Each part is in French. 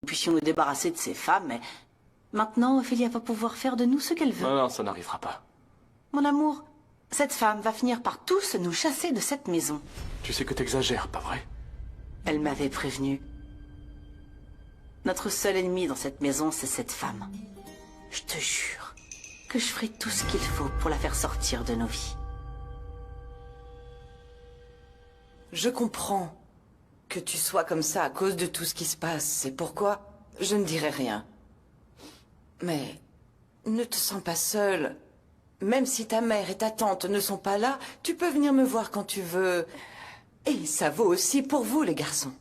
nous puissions nous débarrasser de ces femmes, mais maintenant, Ophélia va pouvoir faire de nous ce qu'elle veut. Non, non, ça n'arrivera pas. Mon amour, cette femme va finir par tous nous chasser de cette maison. Tu sais que t'exagères, pas vrai? Elle m'avait prévenu. Notre seul ennemi dans cette maison, c'est cette femme. Je te jure que je ferai tout ce qu'il faut pour la faire sortir de nos vies. Je comprends que tu sois comme ça à cause de tout ce qui se passe. C'est pourquoi je ne dirai rien. Mais ne te sens pas seule. Même si ta mère et ta tante ne sont pas là, tu peux venir me voir quand tu veux. Et ça vaut aussi pour vous, les garçons.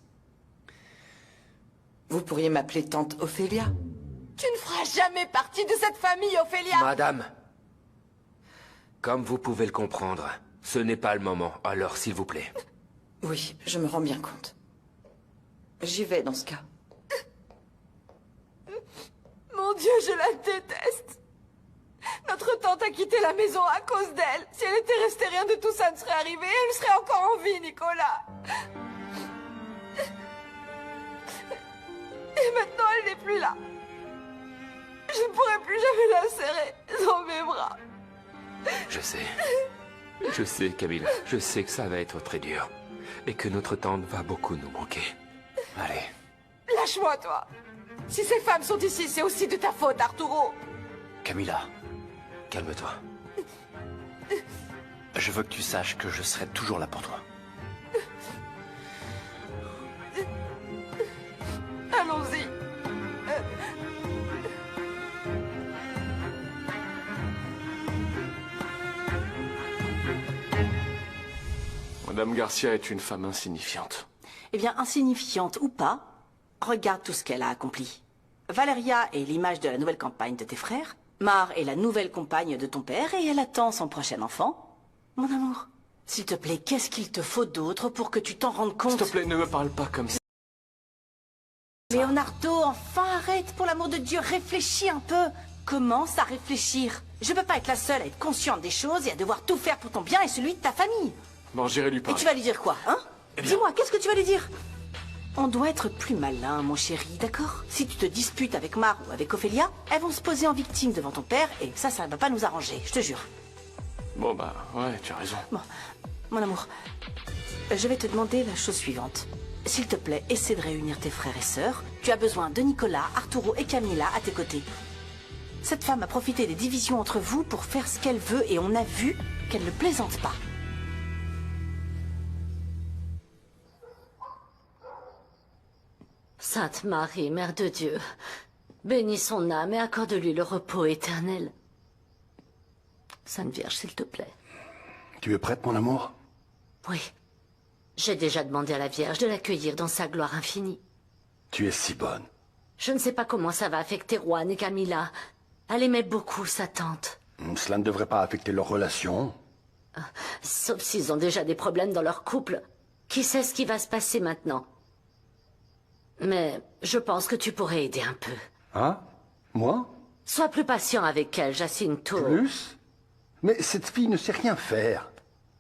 Vous pourriez m'appeler tante Ophélia. Tu ne feras jamais partie de cette famille, Ophélia! Madame, comme vous pouvez le comprendre, ce n'est pas le moment, alors s'il vous plaît. Oui, je me rends bien compte. J'y vais dans ce cas. Mon Dieu, je la déteste! Notre tante a quitté la maison à cause d'elle. Si elle était restée, rien de tout ça ne serait arrivé. Elle serait encore en vie, Nicolas. Et maintenant, elle n'est plus là. Je ne pourrai plus jamais la serrer dans mes bras. Je sais, Camille, je sais que ça va être très dur. Et que notre tante va beaucoup nous manquer. Allez. Lâche-moi, toi. Si ces femmes sont ici, c'est aussi de ta faute, Arturo. Camilla, calme-toi. Je veux que tu saches que je serai toujours là pour toi. Allons-y. Madame Garcia est une femme insignifiante. Eh bien, insignifiante ou pas, regarde tout ce qu'elle a accompli. Valeria est l'image de la nouvelle campagne de tes frères. Mar est la nouvelle compagne de ton père et elle attend son prochain enfant. Mon amour, s'il te plaît, qu'est-ce qu'il te faut d'autre pour que tu t'en rendes compte? S'il te plaît, ne me parle pas comme ça. Leonardo, enfin arrête, pour l'amour de Dieu, réfléchis un peu. Commence à réfléchir. Je peux pas être la seule à être consciente des choses et à devoir tout faire pour ton bien et celui de ta famille. Bon, j'irai lui Et parler. tu vas lui dire quoi, hein? Eh bien. Dis-moi, qu'est-ce que tu vas lui dire? On doit être plus malin, mon chéri, d'accord? Si tu te disputes avec Mar ou avec Ophélia, elles vont se poser en victime devant ton père et ça ne va pas nous arranger, je te jure. Bon, bah, ouais, tu as raison. Bon, mon amour, je vais te demander la chose suivante. S'il te plaît, essaie de réunir tes frères et sœurs. Tu as besoin de Nicolas, Arturo et Camilla à tes côtés. Cette femme a profité des divisions entre vous pour faire ce qu'elle veut et on a vu qu'elle ne plaisante pas. Sainte Marie, Mère de Dieu, bénis son âme et accorde-lui le repos éternel. Sainte Vierge, s'il te plaît. Tu es prête, mon amour? Oui. J'ai déjà demandé à la Vierge de l'accueillir dans sa gloire infinie. Tu es si bonne. Je ne sais pas comment ça va affecter Juan et Camilla. Elle aimait beaucoup sa tante. Cela ne devrait pas affecter leur relation. Sauf s'ils ont déjà des problèmes dans leur couple. Qui sait ce qui va se passer maintenant? Mais je pense que tu pourrais aider un peu. Hein? Moi? Sois plus patient avec elle, Jacinto. Plus? Mais cette fille ne sait rien faire.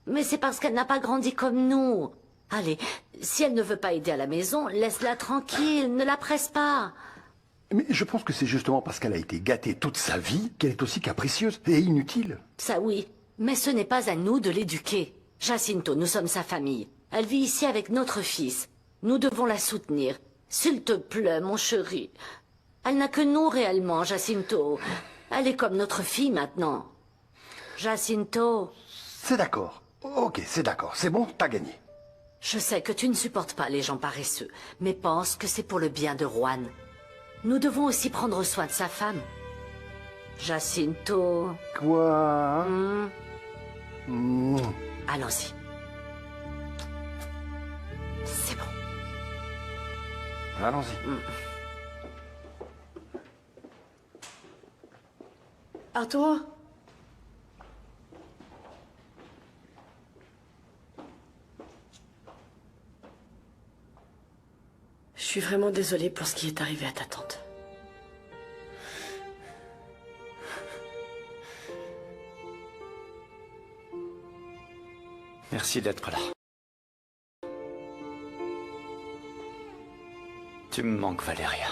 Mais c'est parce qu'elle n'a pas grandi comme nous. Allez, si elle ne veut pas aider à la maison, laisse-la tranquille, ne la presse pas. Mais je pense que c'est justement parce qu'elle a été gâtée toute sa vie qu'elle est aussi capricieuse et inutile. Ça oui, mais ce n'est pas à nous de l'éduquer. Jacinto, nous sommes sa famille. Elle vit ici avec notre fils. Nous devons la soutenir. S'il te plaît, mon chéri. Elle n'a que nous réellement, Jacinto. Elle est comme notre fille maintenant. Jacinto. C'est d'accord. Ok, c'est d'accord. C'est bon, t'as gagné. Je sais que tu ne supportes pas les gens paresseux, mais pense que c'est pour le bien de Juan. Nous devons aussi prendre soin de sa femme. Jacinto. Quoi? Allons-y. C'est bon. Allons-y. Arturo? Je suis vraiment désolée pour ce qui est arrivé à ta tante. Merci d'être là. Tu me manques, Valéria.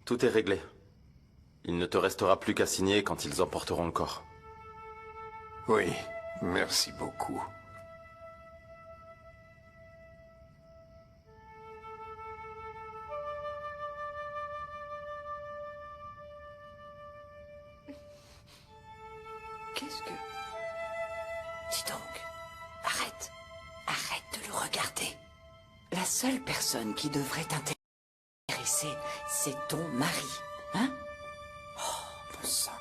Tout est réglé. Il ne te restera plus qu'à signer quand ils emporteront le corps. Oui, merci beaucoup. Qu'est-ce que... Dis donc, arrête. Arrête de le regarder. La seule personne qui devrait t'intéresser, c'est ton mari, hein? Oh, mon sang.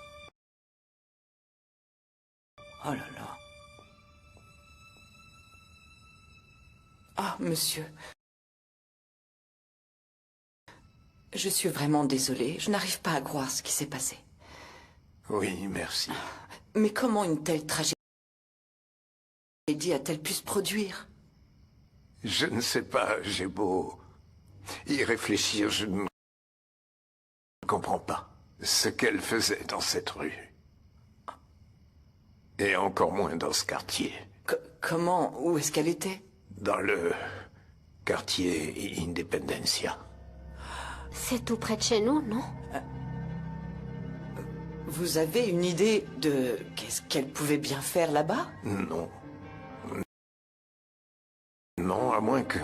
Oh là là. Ah, monsieur. Je suis vraiment désolée. Je n'arrive pas à croire ce qui s'est passé. Oui, merci. Mais comment une telle tragédie a-t-elle pu se produire? Je ne sais pas, j'ai beau y réfléchir, je ne comprends pas ce qu'elle faisait dans cette rue. Et encore moins dans ce quartier. Comment? Où est-ce qu'elle était? Dans le quartier Independencia. C'est tout près de chez nous, non? Vous avez une idée de qu'est-ce qu'elle pouvait bien faire là-bas? Non. Non, à moins que...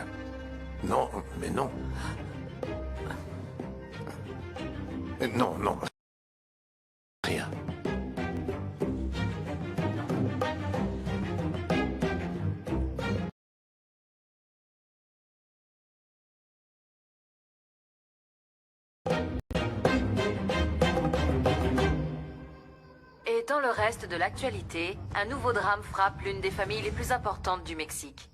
Non, mais non. Non, non. Rien. Et dans le reste de l'actualité, un nouveau drame frappe l'une des familles les plus importantes du Mexique.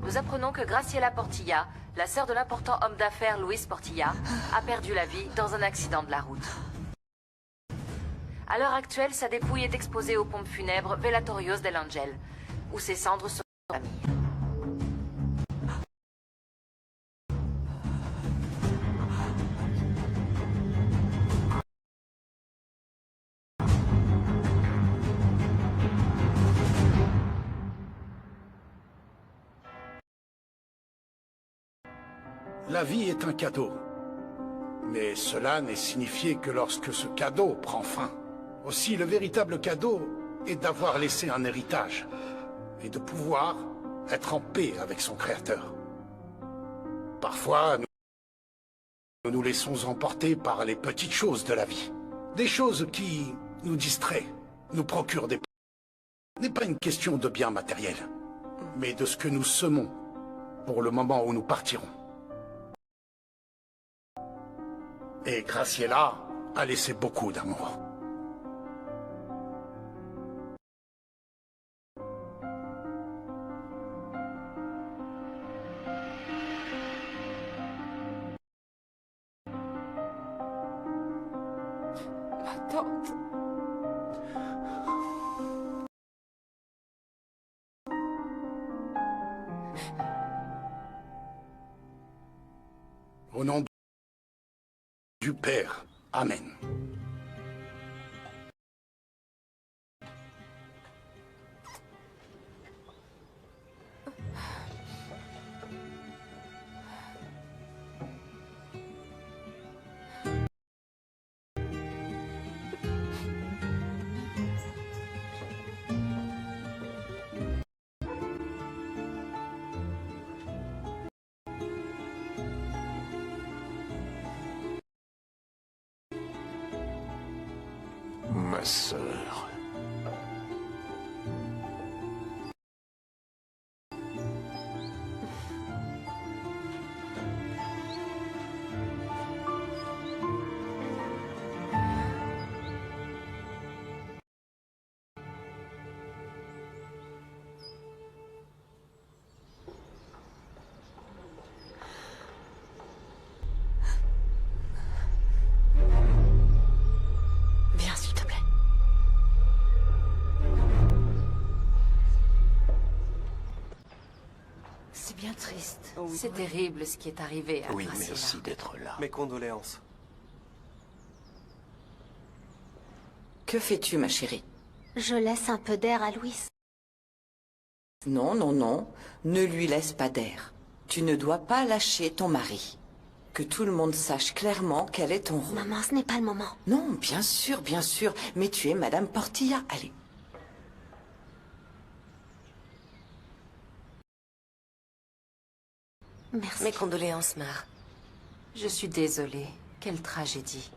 Nous apprenons que Graciela Portilla, la sœur de l'important homme d'affaires Luis Portilla, a perdu la vie dans un accident de la route. À l'heure actuelle, sa dépouille est exposée aux pompes funèbres Velatorios del Ángel, où ses cendres seront famille. La vie est un cadeau. Mais cela n'est signifié que lorsque ce cadeau prend fin. Aussi, le véritable cadeau est d'avoir laissé un héritage et de pouvoir être en paix avec son créateur. Parfois, nous nous laissons emporter par les petites choses de la vie. Des choses qui nous distraient, nous procurent des... Ce n'est pas une question de biens matériels, mais de ce que nous semons pour le moment où nous partirons. Et Graciela a laissé beaucoup d'amour. Ma tante. Au nom du Père. Amen. Ma sœur. Viens, s'il te plaît. C'est bien triste. C'est terrible ce qui est arrivé à Oui, Graciela. merci d'être là. Mes condoléances. Que fais-tu, ma chérie? Je laisse un peu d'air à Louis. Non, non, non. Ne lui laisse pas d'air. Tu ne dois pas lâcher ton mari. Que tout le monde sache clairement quel est ton rôle. Maman, ce n'est pas le moment. Non, bien sûr, mais tu es Madame Portilla. Allez. Merci. Mes condoléances, Mar. Je suis désolée. Quelle tragédie.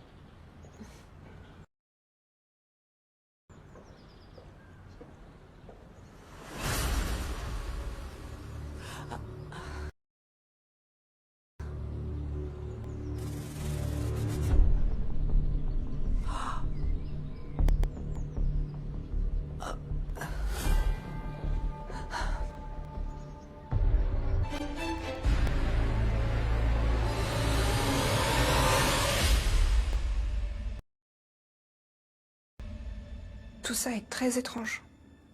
Tout ça est très étrange.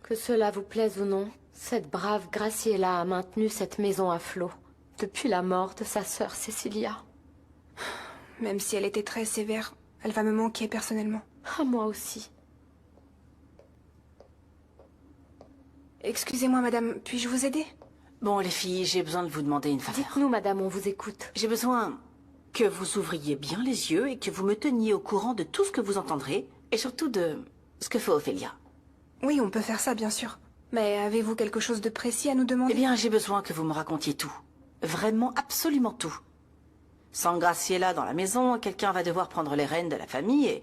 Que cela vous plaise ou non, cette brave Graciela a maintenu cette maison à flot, depuis la mort de sa sœur Cecilia. Même si elle était très sévère, elle va me manquer personnellement. À moi aussi. Excusez-moi, madame, puis-je vous aider? Bon, les filles, j'ai besoin de vous demander une faveur. Dites-nous, madame, on vous écoute. J'ai besoin que vous ouvriez bien les yeux et que vous me teniez au courant de tout ce que vous entendrez, et surtout de ce que fait Ophélia. Oui, on peut faire ça, bien sûr. Mais avez-vous quelque chose de précis à nous demander? Eh bien, j'ai besoin que vous me racontiez tout. Vraiment, absolument tout. Sans Graciela dans la maison, quelqu'un va devoir prendre les rênes de la famille et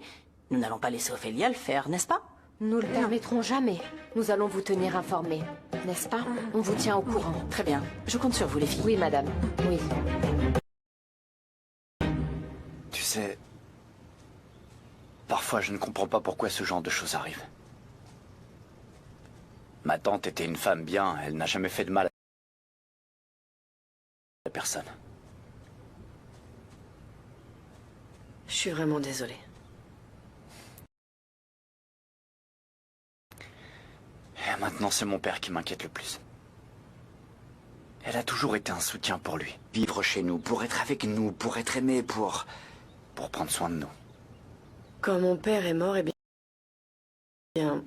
nous n'allons pas laisser Ophélia le faire, n'est-ce pas? Nous le permettrons jamais. Nous allons vous tenir informés. N'est-ce pas? On vous tient au courant. Très bien. Je compte sur vous, les filles. Oui, madame. Oui. Tu sais, parfois je ne comprends pas pourquoi ce genre de choses arrive. Ma tante était une femme bien, elle n'a jamais fait de mal à personne. Je suis vraiment désolée. Et maintenant, c'est mon père qui m'inquiète le plus. Elle a toujours été un soutien pour lui. Vivre chez nous, pour être avec nous, pour être aimé, pour prendre soin de nous. Quand mon père est mort, eh bien,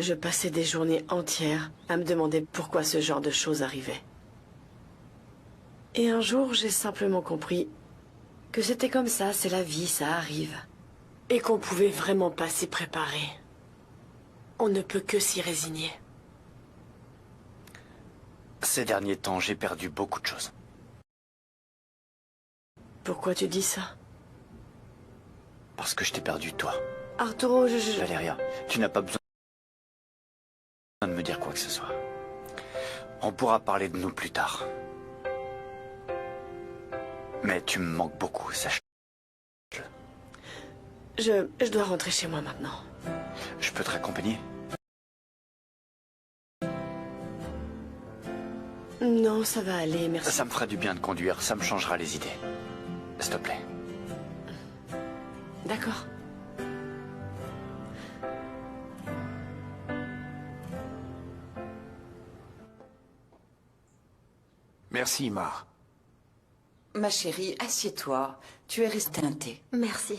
je passais des journées entières à me demander pourquoi ce genre de choses arrivait. Et un jour, j'ai simplement compris que c'était comme ça, c'est la vie, ça arrive. Et qu'on pouvait vraiment pas s'y préparer. On ne peut que s'y résigner. Ces derniers temps, j'ai perdu beaucoup de choses. Pourquoi tu dis ça? Parce que je t'ai perdu, toi. Arturo, Valéria, tu n'as pas besoin de me dire quoi que ce soit. On pourra parler de nous plus tard. Mais tu me manques beaucoup, sache-le. Je dois rentrer chez moi maintenant. Je peux te raccompagner? Non, ça va aller, merci. Ça me fera du bien de conduire, ça me changera les idées. S'il te plaît. D'accord. Merci, Mar. Ma chérie, assieds-toi. Tu es restée un thé. Merci.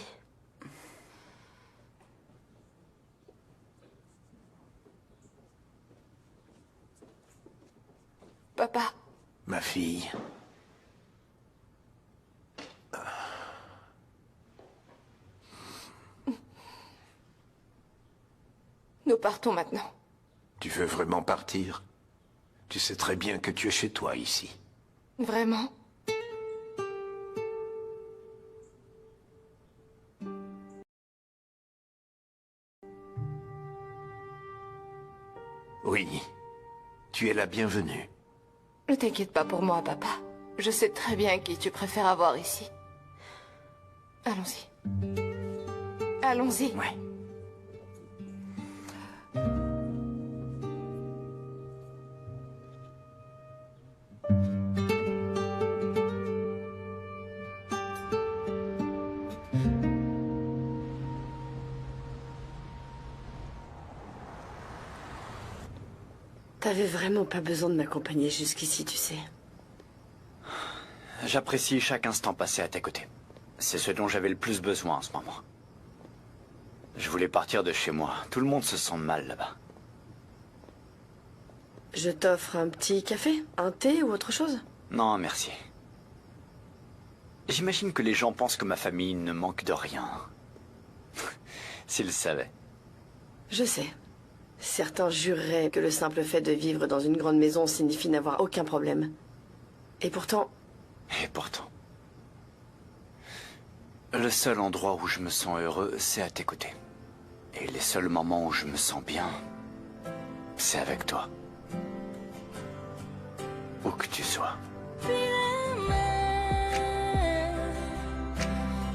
Papa. Ma fille. Nous partons maintenant. Tu veux vraiment partir? Tu sais très bien que tu es chez toi ici. Vraiment? Oui, tu es la bienvenue. Ne t'inquiète pas pour moi, papa. Je sais très bien qui tu préfères avoir ici. Allons-y. Allons-y. Ouais. T'avais vraiment pas besoin de m'accompagner jusqu'ici, tu sais. J'apprécie chaque instant passé à tes côtés. C'est ce dont j'avais le plus besoin en ce moment. Je voulais partir de chez moi. Tout le monde se sent mal là-bas. Je t'offre un petit café, un thé ou autre chose? Non, merci. J'imagine que les gens pensent que ma famille ne manque de rien. S'ils savaient. Je sais. Certains jureraient que le simple fait de vivre dans une grande maison signifie n'avoir aucun problème. Et pourtant... Le seul endroit où je me sens heureux, c'est à tes côtés. Et les seuls moments où je me sens bien, c'est avec toi. Où que tu sois.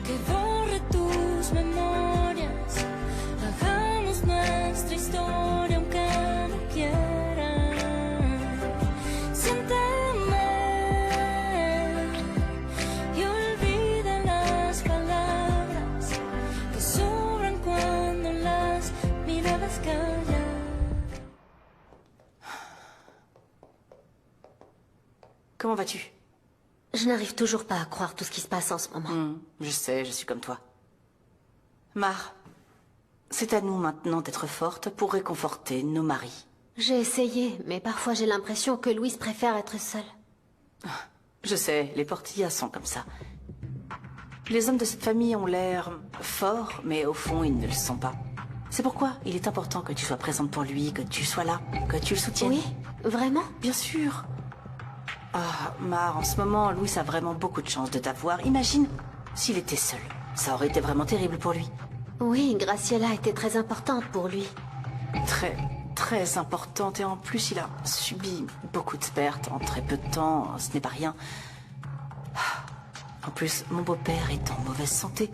Que borre tus memorias, hagamos nuestra historia aunque no quieran. Siénteme y olvida las palabras que sobran cuando las miradas callan. Comment vas-tu? Je n'arrive toujours pas à croire tout ce qui se passe en ce moment. Je sais, je suis comme toi. Mar, c'est à nous maintenant d'être fortes pour réconforter nos maris. J'ai essayé, mais parfois j'ai l'impression que Louise préfère être seule. Je sais, les Portillas sont comme ça. Les hommes de cette famille ont l'air forts, mais au fond, ils ne le sont pas. C'est pourquoi il est important que tu sois présente pour lui, que tu sois là, que tu le soutiennes. Oui, vraiment? Bien sûr. Ah, Mar, en ce moment, Louis a vraiment beaucoup de chance de t'avoir. Imagine s'il était seul. Ça aurait été vraiment terrible pour lui. Oui, Graciela était très importante pour lui. Très importante. Et en plus, il a subi beaucoup de pertes en très peu de temps. Ce n'est pas rien. En plus, mon beau-père est en mauvaise santé.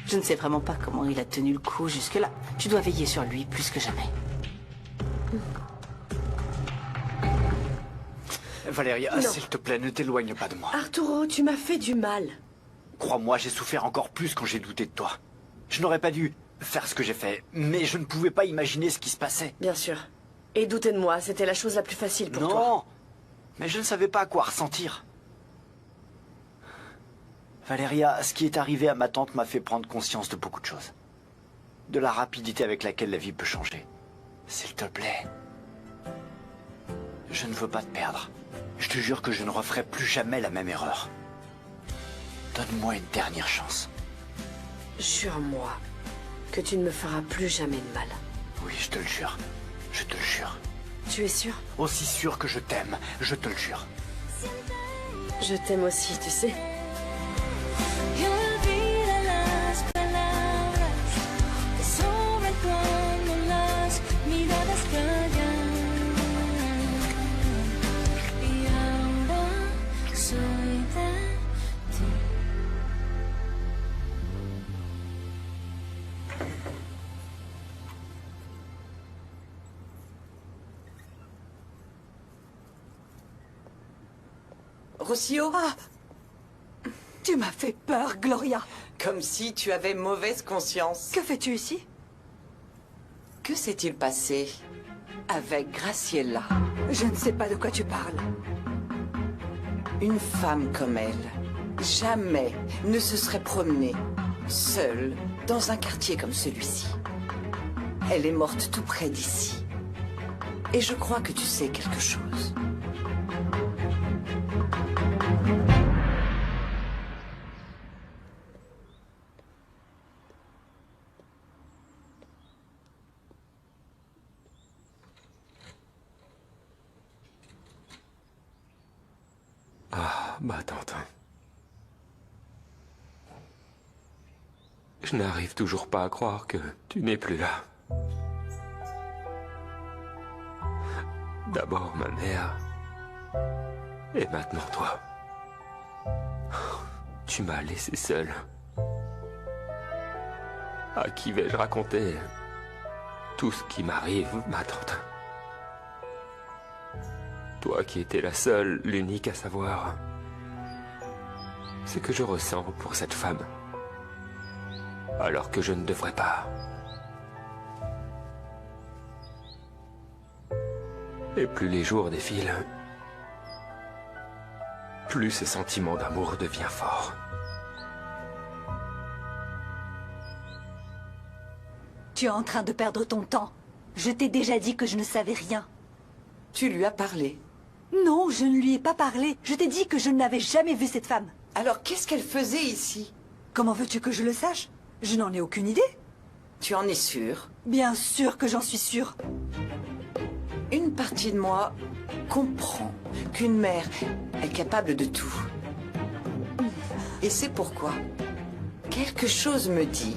Je ne sais vraiment pas comment il a tenu le coup jusque-là. Tu dois veiller sur lui plus que jamais. Valeria, s'il te plaît, ne t'éloigne pas de moi. Arturo, tu m'as fait du mal. Crois-moi, j'ai souffert encore plus quand j'ai douté de toi. Je n'aurais pas dû faire ce que j'ai fait, mais je ne pouvais pas imaginer ce qui se passait. Bien sûr. Et douter de moi, c'était la chose la plus facile pour toi. Non, mais je ne savais pas à quoi ressentir. Valeria, ce qui est arrivé à ma tante m'a fait prendre conscience de beaucoup de choses. De la rapidité avec laquelle la vie peut changer. S'il te plaît. Je ne veux pas te perdre. Je te jure que je ne referai plus jamais la même erreur. Donne-moi une dernière chance. Jure-moi que tu ne me feras plus jamais de mal. Oui, je te le jure. Je te le jure. Tu es sûr? Aussi sûr que je t'aime, je te le jure. Je t'aime aussi, tu sais. Y olvida las palabras que sobran cuando las miradas callan. Y ahora soy de ti. Rocio? Tu m'as fait peur, Gloria. Comme si tu avais mauvaise conscience. Que fais-tu ici? Que s'est-il passé avec Graciela? Je ne sais pas de quoi tu parles. Une femme comme elle, jamais ne se serait promenée, seule, dans un quartier comme celui-ci. Elle est morte tout près d'ici. Et je crois que tu sais quelque chose. Ah, ma tante. Je n'arrive toujours pas à croire que tu n'es plus là. D'abord ma mère, et maintenant toi. Tu m'as laissé seul. À qui vais-je raconter tout ce qui m'arrive, ma tante? Toi qui étais la seule, l'unique à savoir ce que je ressens pour cette femme, alors que je ne devrais pas. Et plus les jours défilent, plus ce sentiment d'amour devient fort. Tu es en train de perdre ton temps. Je t'ai déjà dit que je ne savais rien. Tu lui as parlé? Non, je ne lui ai pas parlé. Je t'ai dit que je n'avais jamais vu cette femme. Alors qu'est-ce qu'elle faisait ici? Comment veux-tu que je le sache? Je n'en ai aucune idée. Tu en es sûre? Bien sûr que j'en suis sûre. Une partie de moi comprend qu'une mère est capable de tout. Et c'est pourquoi quelque chose me dit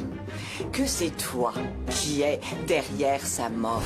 que c'est toi qui es derrière sa mort.